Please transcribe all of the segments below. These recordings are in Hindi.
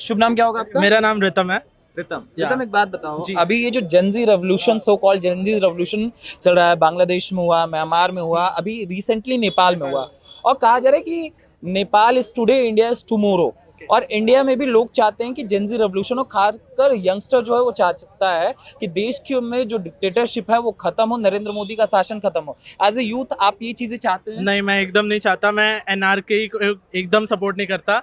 शुभ नाम क्या होगा आपका? मेरा नाम रितम है। रितम एक बात बताओ, जी। अभी ये जो Gen Z revolution, so called Gen Z revolution चल रहा है, बांग्लादेश में हुआ, म्यांमार में हुआ, अभी रिसेंटली नेपाल में हुआ, और कहा जा रहा है कि Nepal is today, India is tomorrow. और इंडिया में भी लोग चाहते हैं कि जेनजी रेवोल्यूशन, और खासकर यंगस्टर जो है वो चाहता है कि देश के में जो डिक्टेटरशिप है वो खत्म हो, नरेंद्र मोदी का शासन खत्म हो। एज ए यूथ आप ये चीजें चाहते हैं? नहीं, मैं एकदम नहीं चाहता। मैं एनआरके को एकदम सपोर्ट नहीं करता,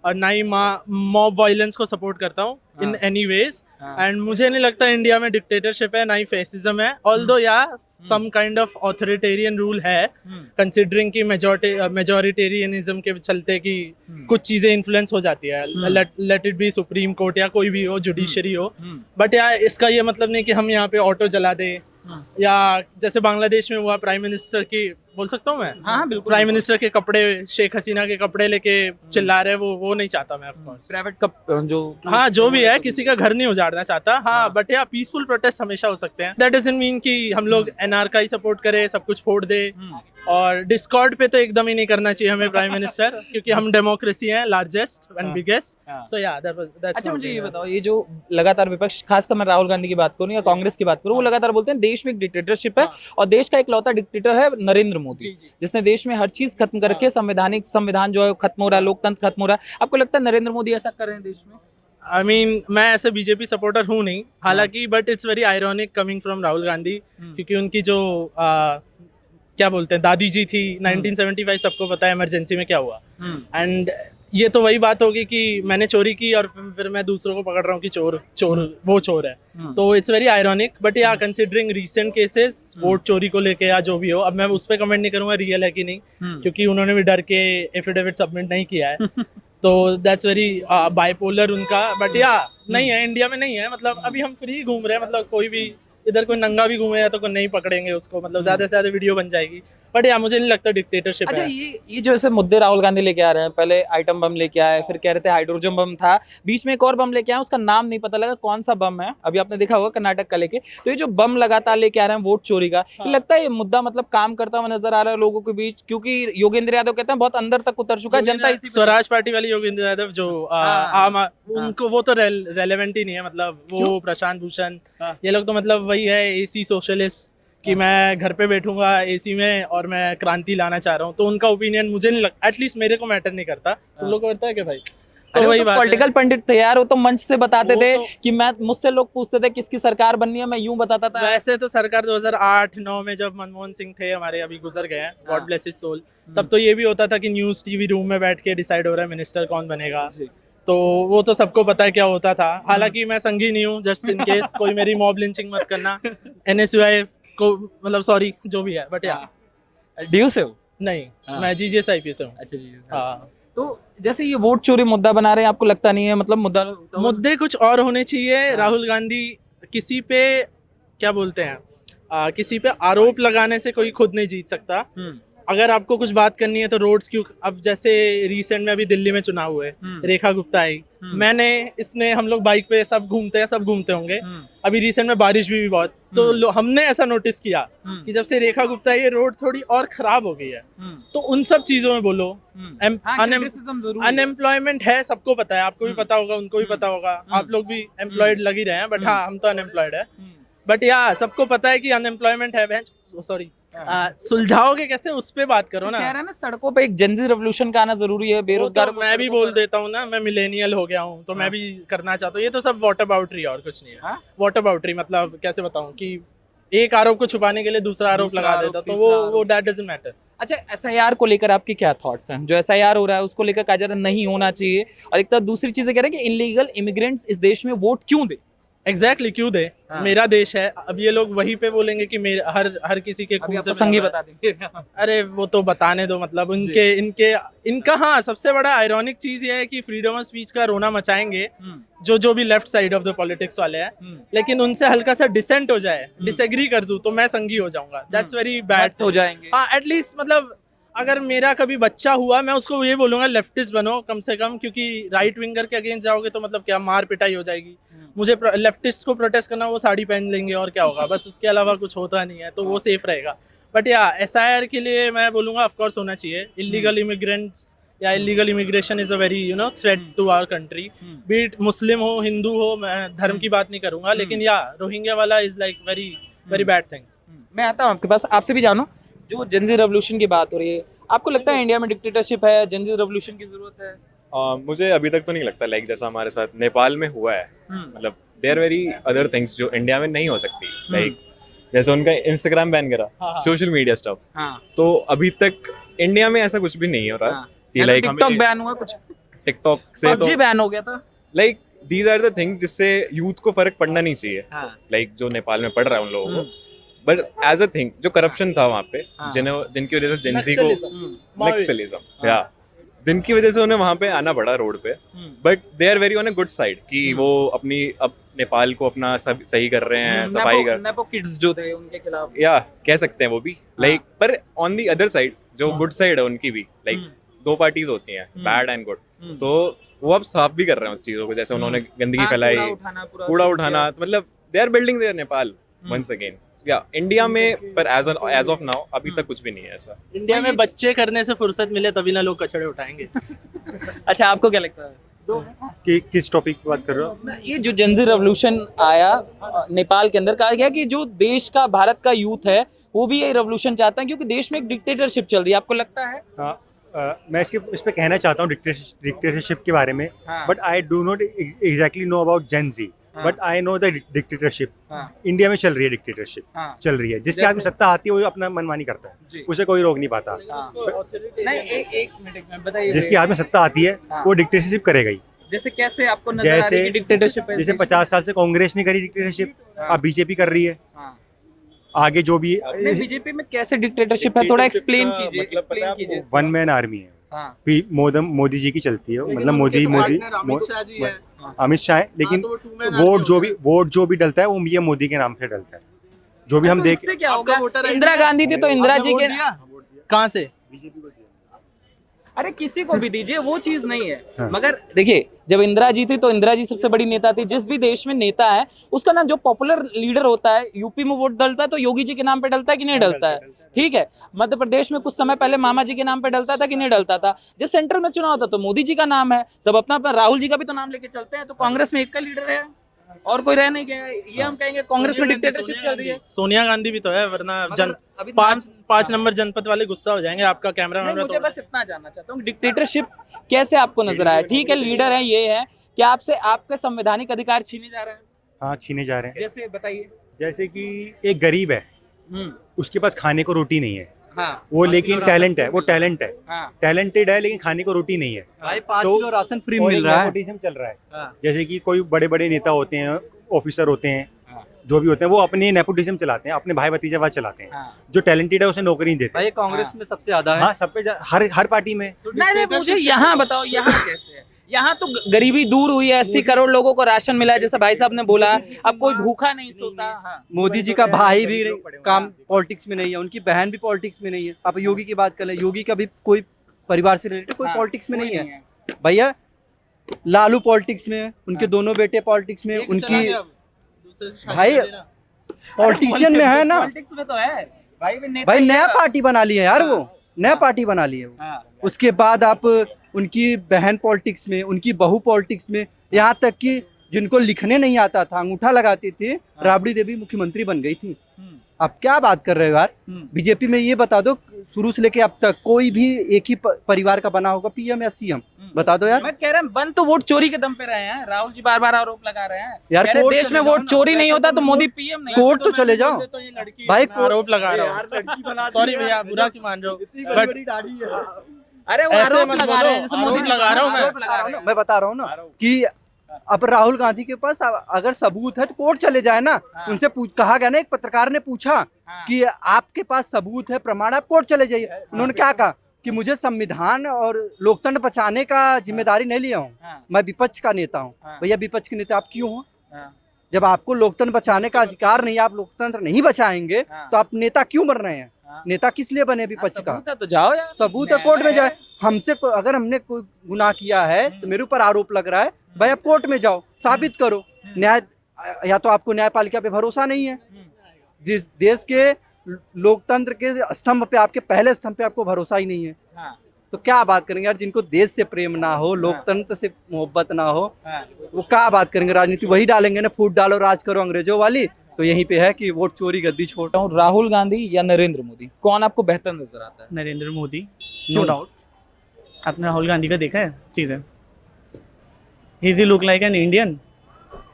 और ना ही मॉब वायलेंस को सपोर्ट करता हूँ इन एनी वेज। एंड मुझे नहीं लगता इंडिया में डिक्टेटरशिप है, ना ही फेसिज्म है। ऑल्दो या some kind of authoritarian rule है, कंसिडरिंग कि मेजोरिटेरियनिज्म के चलते कि कुछ चीजें इन्फ्लुएंस हो जाती है, let it be supreme court या कोई भी हो, जुडिशरी हो। बट यार इसका ये मतलब नहीं कि हम यहाँ पे ऑटो जला दे, या जैसे बांग्लादेश में हुआ, प्राइम मिनिस्टर की, बोल सकता हूँ मैं? हाँ बिल्कुल। प्राइम मिनिस्टर के कपड़े, शेख हसीना के कपड़े लेके चिल्ला रहे, वो नहीं चाहता मैं, ऑफ कोर्स। प्राइवेट का जो, हाँ, जो भी है, किसी का घर नहीं उजाड़ना चाहता। हाँ, बट या पीसफुल प्रोटेस्ट हमेशा हो सकते हैं। दैट डजंट मीन कि हम लोग एनआरका ही सपोर्ट करें, सब कुछ फोड़ दे। और डिस्कॉर्ड पे तो एकदम ही नहीं करना चाहिए हमें प्राइम मिनिस्टर, क्योंकि हम डेमोक्रेसी हैं, लार्जेस्ट एंड बिगेस्ट। सो या दैट्स। अच्छा मुझे ये बताओ, ये जो लगातार विपक्ष, खासकर मैं राहुल गांधी की बात करूं या कांग्रेस की बात करूं, वो लगातार बोलते हैं देश में एक डिक्टेटरशिप है, और देश का इकलौता डिक्टेटर है नरेंद्र मोदी, जिसने देश में हर चीज खत्म कर रखी है, संविधान जो है खत्म हो रहा है, लोकतंत्र खत्म हो रहा है। आपको लगता है नरेंद्र मोदी ऐसा कर रहे हैं देश में? आई मीन, मैं ऐसे बीजेपी सपोर्टर हूँ नहीं, हालांकि, but it's very ironic coming from Rahul Gandhi, क्योंकि उनकी जो क्या बोलते हैं, दादी जी थी, 1975 सबको पता है इमरजेंसी में क्या हुआ। एंड ये तो वही बात होगी कि मैंने चोरी की और फिर मैं दूसरों को पकड़ रहा हूँ कि वो चोर है। तो इट्स वेरी आयरॉनिक। बट या कंसिडरिंग रीसेंट केसेस, वोट चोरी को लेके या जो भी हो, अब मैं उस पर कमेंट नहीं करूंगा रियल है कि नहीं, क्योंकि उन्होंने भी डर के एफिडेविट सबमिट नहीं किया है। तो दैट्स वेरी बाइपोलर उनका। बट या नहीं है, इंडिया में नहीं है। मतलब अभी हम फ्री घूम रहे हैं, मतलब कोई भी इधर कोई नंगा भी घूमे तो कोई नहीं पकड़ेंगे उसको, मतलब ज्यादा से ज्यादा वीडियो बन जाएगी। बट या मुझे नहीं लगता डिक्टेटरशिप अच्छा, है। ये जो ऐसे मुद्दे राहुल गांधी लेके आ रहे हैं, पहले आइटम बम लेके आए, फिर कह रहे थे हाइड्रोजन बम था, बीच में एक और बम लेके आए, उसका नाम नहीं पता लगा कौन सा बम है, अभी आपने देखा होगा कर्नाटक का लेके। तो ये जो बम लगातार लेके आ रहे हैं वोट चोरी का, ये लगता है ये मुद्दा मतलब काम करता हुआ नजर आ रहा है लोगों के बीच? क्योंकि योगेंद्र यादव कहते हैं बहुत अंदर तक उतर चुका है, जनता इसी पे। स्वराज पार्टी वाली योगेंद्र यादव जो उनको, वो तो रेलेवेंट ही नहीं है। मतलब वो प्रशांत भूषण, ये लोग तो मतलब वही है एसी सोशलिस्ट, कि मैं घर पे बैठूंगा एसी में और मैं क्रांति लाना चाह रहा हूँ। तो उनका ओपिनियन मुझे नहीं लगता, एटलीस्ट मेरे को मैटर नहीं करता। तुम लोग को करता है क्या भाई? तो वही बात, पॉलिटिकल पंडित थे यार, वो तो मंच से बताते थे कि मुझसे लोग पूछते थे किसकी सरकार बननी है, मैं यूं बताता था। वैसे तो सरकार 2008-9 में जब मनमोहन सिंह थे हमारे, अभी गुजर गए हैं, गॉड ब्लेस हिज सोल, तब तो ये भी होता था कि न्यूज टीवी रूम में बैठ के डिसाइड हो रहा है मिनिस्टर कौन बनेगा। तो वो तो सबको पता है क्या होता था। हालांकि मैं संगी नहीं हूँ, जस्ट इन केस कोई मेरी मॉब लिंचिंग मत करना, एनएसयूआई को, मतलब सॉरी जो भी है। बट या डीयू से हो? नहीं, मैं जीजीएस आईपी से हूँ। अच्छा जी। हाँ, तो जैसे ये वोट चोरी मुद्दा बना रहे हैं, आपको लगता नहीं है मतलब मुद्दे कुछ और होने चाहिए। राहुल गांधी किसी पे, क्या बोलते हैं, किसी पे आरोप लगाने से कोई खुद नहीं जीत सकता। अगर आपको कुछ बात करनी है तो रोड्स क्यों, अब जैसे रिसेंट में अभी दिल्ली में चुनाव हुए, रेखा गुप्ता आई, इसने, हम लोग बाइक पे सब घूमते होंगे, अभी रिसेंट में बारिश भी बहुत, तो हमने ऐसा नोटिस किया कि जब से रेखा गुप्ता आई, ये रोड थोड़ी और खराब हो गई है। तो उन सब चीजों में बोलो। अनएम्प्लॉयमेंट है, सबको पता है, आपको भी पता होगा, उनको भी पता होगा, आप लोग भी एम्प्लॉयड लग ही रहे हैं। बट हाँ, हम तो अनएम्प्लॉयड है। बट या सबको पता है कि अनएम्प्लॉयमेंट है। सॉरी, सुलझाओगे कैसे, उस पे बात करो ना। कह रहे हैं ना, सड़कों पे एक जेनजी रेवोल्यूशन का आना जरूरी है, बेरोजगार। तो मैं भी बोल देता हूँ ना, मैं मिलेनियल हो गया हूँ, तो मैं भी करना चाहता हूँ। ये तो सब वॉटर बाउटरी और कुछ नहीं है। वॉटर बाउटरी मतलब कैसे बताऊँ कि एक आरोप को छुपाने के लिए दूसरा आरोप लगा देता, तो वो दैट डजंट मैटर। अच्छा, एसआईआर को लेकर आपके क्या थॉट्स हैं? जो एसआईआर हो रहा है उसको लेकर कहा जा रहा है नहीं होना चाहिए, और एक तरफ दूसरी चीजें कह रहे हैं कि इलीगल इमिग्रेंट्स इस देश में वोट क्यों दे? एग्जैक्टली क्यों दे? मेरा देश है। अब ये लोग वहीं पे बोलेंगे कि मेरे हर किसी के खून से संगी बता देंगे। अरे वो तो बताने दो, मतलब इनका हाँ, सबसे बड़ा आयरॉनिक चीज ये है कि फ्रीडम ऑफ स्पीच का रोना मचाएंगे जो भी left side of the politics वाले हैं, लेकिन उनसे हल्का सा डिसेंट हो जाए, डिसएग्री कर दूं, तो मैं संगी हो जाऊंगा। दैट्स वेरी बैड हो जाएंगे। हाँ, एटलीस्ट मतलब अगर मेरा कभी बच्चा हुआ, मैं उसको ये बोलूंगा लेफ्टिस्ट बनो कम से कम, क्योंकि राइट विंगर के अगेंस्ट जाओगे तो मतलब क्या मार पिटाई हो जाएगी। मुझे लेफ्टिस्ट को प्रोटेस्ट करना, वो साड़ी पहन लेंगे और क्या होगा, बस उसके अलावा कुछ होता नहीं है, तो वो सेफ रहेगा। बट या एसआईआर के लिए मैं बोलूँगा ऑफकोर्स होना चाहिए। इलीगल इमिग्रेंट्स या illegal immigration is a very threat to our country, be it Muslim हो हिंदू हो, मैं धर्म की बात नहीं करूंगा, लेकिन या रोहिंग्या वाला is like very very bad thing. मैं आता हूँ आपके पास, आपसे भी जानूं, जो जेनजी रेवोल्यूशन की बात हो रही है, आपको लगता है इंडिया में डिक्टेटरशिप है, जेनजी रेवोल्यूशन की जरूरत है? मुझे अभी तक तो नहीं लगता, लाइक जैसा हमारे साथ नेपाल में हुआ है, मतलब देयर वेरी अदर थिंग्स जो इंडिया में नहीं हो सकती, लाइक जैसे उनका इंस्टाग्राम बैन करा, हाँ। सोशल मीडिया स्टफ, हाँ, तो अभी तक इंडिया में ऐसा कुछ भी नहीं हो रहा हाँ। कि लाइक टिकटॉक बैन हुआ, कुछ टिकटॉक से तो पबजी बैन हो गया था। Like these are the things जिससे यूथ को फर्क पड़ना नहीं चाहिए, हाँ। लाइक जो नेपाल में पड़ रहा है उन लोगों को, बट एज अ थिंग जो करप्शन था वहाँ पे, हाँ। जिनकी वजह से जेंजी को हम्म। नक्सलिज्म, या जिनकी वजह से उन्हें वहाँ पे आना पड़ा रोड पे, but they are very on a good side कि वो अपनी अब नेपाल को अपना सब सही कर रहे हैं, सफाई कर, नेपो किड्स जो थे उनके खिलाफ। या कह सकते हैं वो भी, लाइक पर ऑन दी अदर साइड जो गुड साइड है उनकी भी, लाइक दो पार्टीज होती हैं, बैड एंड गुड, तो वो अब साफ भी कर रहे हैं उस चीजों को, जैसे उन्होंने गंदगी फैलाई, कूड़ा उठाना, मतलब they are building there Nepal once again. या इंडिया में पर एज ऑफ नाउ अभी तक कुछ भी नहीं है ऐसा। इंडिया में बच्चे करने से फुर्सत मिले तभी ना लोग कचड़े उठाएंगे। अच्छा, आपको क्या लगता है? कि किस टॉपिक की बात कर रहे हो? ये जो जेनजी रेवोल्यूशन आया नेपाल के अंदर, कहा गया कि जो देश का, भारत का यूथ है वो भी ये रेवोल्यूशन चाहता है क्योंकि देश में एक डिक्टेटरशिप चल रही है। आपको लगता है? हाँ, मैं इस पे कहना चाहता हूँ डिक्टेटरशिप के बारे में, हाँ। But I do not exactly know about Gen Z, but I know the dictatorship India में चल रही है, डिक्टेटरशिप चल रही है, जिसके हाथ में सत्ता आती है वो अपना मनमानी करता है, उसे कोई रोक नहीं पाता। नहीं, एक मिनट बताइए। जिसके हाथ में सत्ता आती है वो डिक्टेटरशिप करेगा ही। जैसे कैसे आपको नजर आ रही है कि डिक्टेटरशिप है? जैसे 50 साल से कांग्रेस ने करी डिक्टेटरशिप, अब बीजेपी कर रही है, आगे जो भी बीजेपी में कैसे डिक्टेटरशिप है, थोड़ा एक्सप्लेन कीजिए, मतलब पता है एक्सप्लेन कीजिए। वन मैन आर्मी है, हाँ। मोदी जी की चलती है, मतलब मोदी अमित शाह जी है, अमित शाह है, लेकिन तो वो two man वोट जो भी डलता है वो ये मोदी के नाम से डलता है, जो भी हम तो देख। इससे क्या आपका होगा? वोटर इंदिरा गांधी थी तो इंदिरा जी के, कहाँ से? अरे किसी को भी दीजिए, वो चीज नहीं है। हाँ। मगर देखिए, जब इंदिरा जी थी तो इंदिरा जी सबसे बड़ी नेता थी। जिस भी देश में नेता है उसका ना जो पॉपुलर लीडर होता है, यूपी में वोट डलता है तो योगी जी के नाम पे डलता है कि नहीं डलता है? ठीक है, मध्य प्रदेश में कुछ समय पहले मामा जी के नाम पे डलता था कि नहीं डलता था? जब सेंट्रल में चुनाव होता तो मोदी जी का नाम है, सब अपना अपना, राहुल जी का भी तो नाम लेके चलते हैं। तो कांग्रेस में एक का लीडर है और कोई रह नहीं गया। ये हम कहेंगे कांग्रेस में डिक्टेटरशिप चल रही है। सोनिया गांधी भी तो है, वरना अभी पांच नंबर जनपद वाले गुस्सा हो जाएंगे। आपका कैमरा नहीं, मुझे बस इतना जानना चाहता हूँ, डिक्टेटरशिप कैसे आपको नजर आया? ठीक है, लीडर है, ये है, क्या आपसे आपका संवैधानिक अधिकार छीने जा रहे हैं? हाँ, छीने जा रहे हैं। जैसे बताइए। जैसे कि एक गरीब है, उसके पास खाने को रोटी नहीं है, हाँ, वो लेकिन टैलेंट है, वो टैलेंट है, हाँ, टैलेंटेड है, लेकिन खाने को रोटी नहीं है। भाई 5 तो किलो राशन फ्री मिल रहा है। नेपोटिज्म चल रहा है, हाँ, जैसे कि कोई बड़े बड़े नेता होते हैं, ऑफिसर होते हैं, हाँ, जो भी होते हैं, वो अपने नेपोटिज्म चलाते हैं, अपने भाई भतीजावाद चलाते हैं। हाँ। जो टैलेंटेड है उसे नौकरी नहीं देते। भाई कांग्रेस में सबसे ज्यादा है। हाँ, सब पे हर पार्टी में। नहीं, मुझे यहाँ बताओ, यहाँ कैसे है? यहाँ तो गरीबी दूर हुई है, 80 करोड़ लोगों को राशन मिला है, जैसे भाई साहब ने बोला। अब कोई भूखा नहीं सोता। हाँ। मोदी जी का भाई भी काम पॉलिटिक्स में नहीं है, उनकी बहन भी पॉलिटिक्स में नहीं है। आप योगी की बात कर लें, योगी का भी कोई परिवार से रिलेटेड कोई हाँ, पॉलिटिक्स में कोई नहीं है। भैया लालू पॉलिटिक्स में है, उनके दोनों बेटे पॉलिटिक्स में, उनकी भाई पॉलिटिशियन में है ना। पॉलिटिक्स में तो है भाई, भी नेता भाई ही नया है। पार्टी बना लिया यार, वो नया पार्टी बना लिए वो। हाँ। उसके बाद आप उनकी बहन पॉलिटिक्स में, उनकी बहू पॉलिटिक्स में, यहाँ तक कि जिनको लिखने नहीं आता था, अंगूठा लगाती थी, राबड़ी देवी मुख्यमंत्री बन गई थी। आप क्या बात कर रहे हो यार? बीजेपी में ये बता दो, शुरू से लेके अब तक कोई भी एक ही परिवार का बना होगा पीएम या सीएम? बता दो यार। मैं कह रहा हूँ, बन तो वोट चोरी के दम पे रहे हैं। राहुल जी बार बार आरोप लगा रहे हैं यार, कह रहे कोर्ट देश में चले वोट जाओ चोरी ना। नहीं होता तो मोदी पीएम नहीं। कोर्ट तो चले जाओ भाई। आरोप लगा रहा हूँ, सॉरी भैया, बुरा क्यों मान रहे हो? बट अरे वो ऐसे आरोप मत लगा रहे हैं, बोलो, जैसे मोदी आरोप लगा रहा हूँ मैं। आरोप लगा रहे हैं। मैं बता रहा हूँ ना कि अब राहुल गांधी के पास अगर सबूत है तो कोर्ट चले जाए ना। हाँ। उनसे कहा गया ना, एक पत्रकार ने पूछा हाँ। कि आपके पास सबूत है, प्रमाण, आप कोर्ट चले जाइए। उन्होंने क्या कहा कि मुझे संविधान और लोकतंत्र बचाने का जिम्मेदारी नहीं लिया हूँ, हाँ। मैं विपक्ष का नेता हूँ। हाँ। भैया विपक्ष के नेता आप क्यों हो? हाँ। जब आपको लोकतंत्र बचाने का अधिकार नहीं, आप लोकतंत्र नहीं बचाएंगे, हाँ। तो आप नेता क्यों बन रहे हैं? हाँ। नेता किस लिए बने विपक्ष का? सबूत है तो जाओ यार, सबूत है, कोर्ट में जाए। हमसे अगर हमने कोई गुनाह किया है तो मेरे ऊपर आरोप लग रहा है, भाई आप कोर्ट में जाओ, साबित करो न्याय। या तो आपको न्यायपालिका पे भरोसा नहीं है, जिस देश के लोकतंत्र के स्तंभ पे, आपके पहले स्तंभ पे आपको भरोसा ही नहीं है, हाँ। तो क्या बात करेंगे यार, जिनको देश से प्रेम ना हो, लोकतंत्र से मोहब्बत ना हो, वो क्या बात करेंगे राजनीति? वही डालेंगे ना, फूट डालो राज करो अंग्रेजों वाली। तो यहीं पे है कि वोट चोरी गद्दी छोड़। राहुल गांधी या नरेंद्र मोदी, कौन आपको बेहतर नजर आता है? नरेंद्र मोदी, क्यों? No doubt. आपने राहुल गांधी का देखा है चीज़ें? He look like an Indian.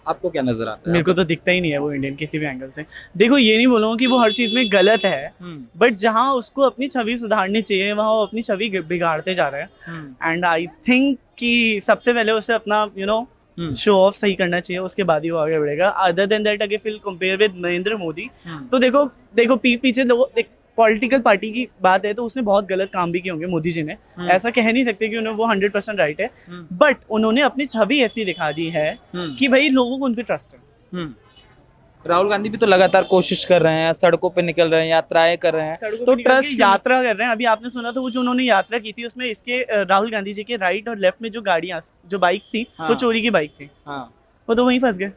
आपको क्या नजर आता है? मेरे को तो दिखता ही नहीं है वो इंडियन किसी भी एंगल से। देखो, ये नहीं बोलूँगा कि वो हर चीज़ में गलत है, बट जहाँ उसको अपनी छवि सुधारनी चाहिए वहाँ वो अपनी छवि बिगाड़ते जा रहे हैं। एंड आई थिंक कि सबसे पहले उसे अपना शो ऑफ सही करना चाहिए, उसके बाद ही वो आगे बढ़ेगा। अदर देन दैट, अगर फिर कंपेयर विद नरेंद्र मोदी, तो देखो पीछे लोग पॉलिटिकल पार्टी की बात है तो उसने बहुत गलत काम भी किए होंगे मोदी जी ने, ऐसा कह नहीं सकते कि उन्हें वो 100% राइट है, बट उन्होंने अपनी छवि ऐसी दिखा दी है कि भाई लोगों को उन पे ट्रस्ट है। राहुल गांधी भी तो लगातार कोशिश कर रहे हैं, सड़कों पे निकल रहे हैं, यात्राएं कर रहे हैं, तो ट्रस्ट यात्रा कर रहे हैं। अभी आपने सुना था वो जो उन्होंने यात्रा की थी उसमें इसके राहुल गांधी जी के राइट और लेफ्ट में जो गाड़ियां, जो बाइक थी, वो चोरी की बाइक थी, वो तो वहीं फंस गए।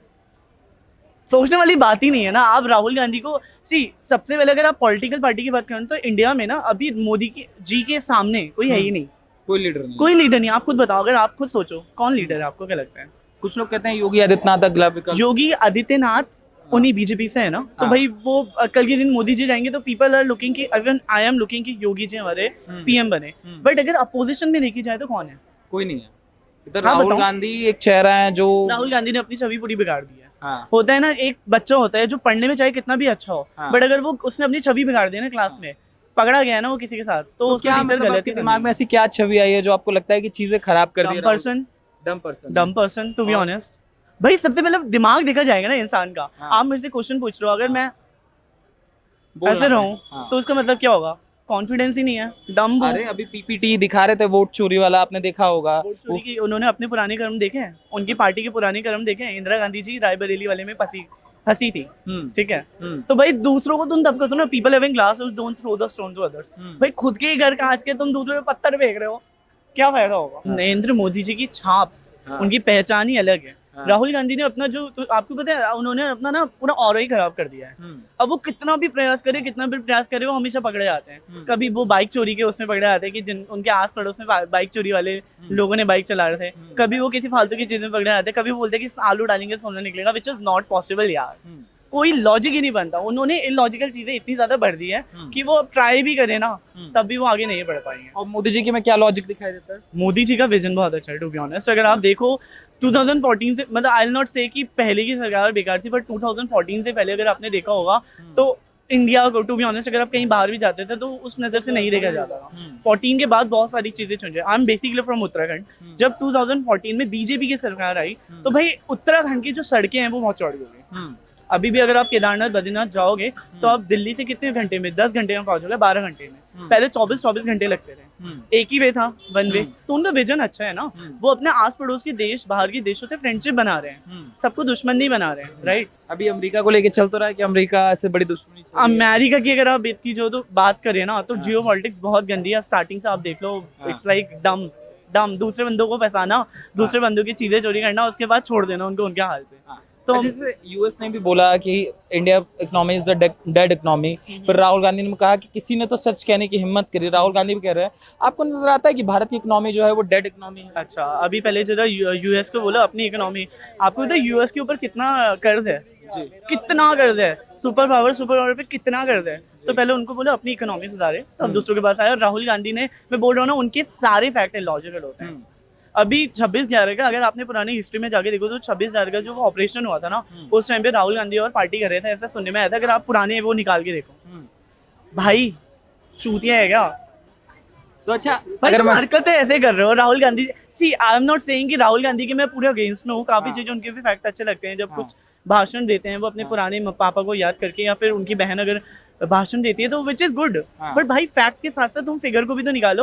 सोचने वाली बात ही नहीं है ना। आप राहुल गांधी को सबसे पहले अगर आप पॉलिटिकल पार्टी की बात करें तो इंडिया में ना अभी मोदी जी के सामने कोई है ही नहीं, कोई लीडर नहीं, कोई लीडर नहीं। आप खुद बताओ, अगर आप खुद सोचो कौन लीडर है, आपको क्या लगता है? कुछ लोग कहते हैं योगी आदित्यनाथ अगला विकल्प। योगी आदित्यनाथ उन्हीं बीजेपी से है ना, तो भाई वो कल के दिन मोदी जी जाएंगे तो पीपल आर लुकिंग कि इवन आई एम लुकिंग कि योगी जी हमारे पीएम बने। बट अगर अपोजिशन में देखी जाए तो कौन है? कोई नहीं है। इधर राहुल गांधी एक चेहरा है जो, राहुल गांधी ने अपनी छवि पूरी बिगाड़ दी है। होता है ना, एक बच्चा होता है जो पढ़ने में चाहे कितना भी अच्छा हो, बट अगर वो उसने अपनी छवि बिगाड़ दी ना क्लास में, पकड़ा गया ना वो किसी के साथ, तो उसके टीचर गलत है। दिमाग में ऐसी क्या छवि आई है जो आपको लगता है कि चीजें खराब कर दी? डम पर्सन टू बी ऑनेस्ट। भाई सबसे पहले दिमाग देखा जाएगा ना इंसान का। आप मेरे से क्वेश्चन पूछ रहे हो, अगर मैं ऐसे रहूं तो उसका मतलब क्या होगा? कॉन्फिडेंस ही नहीं है, डम। अरे अभी पीपीटी दिखा रहे थे वोट चोरी वाला, आपने देखा होगा। उन्होंने अपने पुराने कर्म देखे हैं, उनकी पार्टी के पुराने कर्म देखे हैं। इंदिरा गांधी जी रायबरेली वाले में फंसी थी, ठीक है? तो भाई दूसरों को तुम तब कहते हो ना, people having glass don't throw the stone to others. भाई खुद के ही घर कांच के तुम दूसरे पे पत्थर फेंक रहे हो, क्या फायदा होगा? नरेंद्र मोदी जी की छाप, उनकी पहचान ही अलग है। राहुल गांधी ने अपना जो, तो आपको पता है, उन्होंने अपना ना पूरा ऑरा ही खराब कर दिया है। अब वो कितना भी प्रयास करे वो हमेशा पकड़े जाते हैं। कभी वो बाइक चोरी के उसमें पकड़े जाते हैं कि जिन उनके आस पड़ोस में बाइक चोरी वाले लोगों ने बाइक चला रहे थे, कभी वो किसी फालतू की चीज में पकड़े जाते हैं, कभी वो बोलते हैं कि आलू डालेंगे सोना निकलेगा, विच इज नॉट पॉसिबल यार। कोई लॉजिक ही नहीं बनता। उन्होंने इलॉजिकल चीजें इतनी ज्यादा बढ़ दी है कि वो अब ट्राई भी करे ना तब भी वो आगे नहीं बढ़ पाएंगे। और मोदी जी के में क्या लॉजिक दिखाई देता है? मोदी जी का विजन बहुत अच्छा है, टू बी ऑनेस्ट। अगर आप देखो 2014 से, मतलब आई विल नॉट से कि पहले की सरकार बेकार थी, बट 2014 से पहले अगर आपने देखा होगा तो इंडिया को, टू बी ऑनेस्ट, अगर आप कहीं बाहर भी जाते थे तो उस नज़र से नहीं देखा जाता था। 14 के बाद बहुत सारी चीज़ें चेंज है। I am basically from Uttarakhand. जब 2014 में बीजेपी की सरकार आई तो भाई उत्तराखंड की जो सड़कें हैं वो बहुत चौड़ी हो गई। अभी भी अगर आप केदारनाथ बद्रीनाथ जाओगे तो आप दिल्ली से कितने घंटे में, 10 घंटे में पहुंचोगे, 12 घंटे में। पहले 24 घंटे लगते थे, एक ही वे था, वन वे। तो उनका विजन अच्छा है ना, वो अपने आस पड़ोस के देश, बाहर के देशों से फ्रेंडशिप बना रहे हैं, सबको दुश्मन नहीं बना रहे हैं, राइट? अभी अमेरिका को लेके चल तो रहा है कि अमेरिका से बड़ी दुश्मनी चल रही है। अमेरिका की अगर आप की जो तो बात करें ना, तो जियो पॉलिटिक्स बहुत गंदी है। स्टार्टिंग से आप देख लो, इट्स लाइक डम दूसरे बंदों को फंसाना, दूसरे बंदों की चीजें चोरी करना, उसके बाद छोड़ देना उनको उनके हाल पे। तो जैसे यूएस ने भी बोला कि India economy is the dead economy, फिर राहुल गांधी ने कहा कि किसी ने तो सच कहने की हिम्मत करी, राहुल गांधी भी कह रहे हैं। आपको नजर आता है कि भारत की इकोनॉमी जो है वो डेड इकोनॉमी है? अच्छा, अभी पहले जरा यूएस को बोला अपनी इकोनॉमी। आपको पता है यूएस के ऊपर कितना कर्ज है? कितना कर्ज है? सुपर पावर पे कितना कर्ज है? तो पहले उनको बोला अपनी इकोनॉमी सुधारे, तब दूसरों के पास आया। राहुल गांधी ने, मैं बोल रहा हूँ ना, उनके सारे फैक्ट लॉजिकल होते हैं। अभी 26/11 का अगर आपने पुरानी हिस्ट्री में जाके देखो तो 26/11 का जो ऑपरेशन हुआ था ना, उस टाइम पे राहुल गांधी और पार्टी कर रहे थे, ऐसा सुनने में आया था। अगर आप पुराने वो निकाल के देखो, भाई चूतिया है क्या? तो अच्छा, अगर हरकतें ऐसे कर रहे हो राहुल गांधी, सी आई एम नॉट सेइंग कि राहुल गांधी के मैं पूरे अगेंस्ट में हूँ। काफी चीजें उनके भी फैक्ट अच्छे लगते हैं। जब कुछ भाषण देते हैं वो अपने पुराने पापा को याद करके, या फिर उनकी बहन अगर भाषण देती है तो विच इज गुड, बट भाई फैक्ट के साथ साथ तुम फिगर को भी तो निकालो।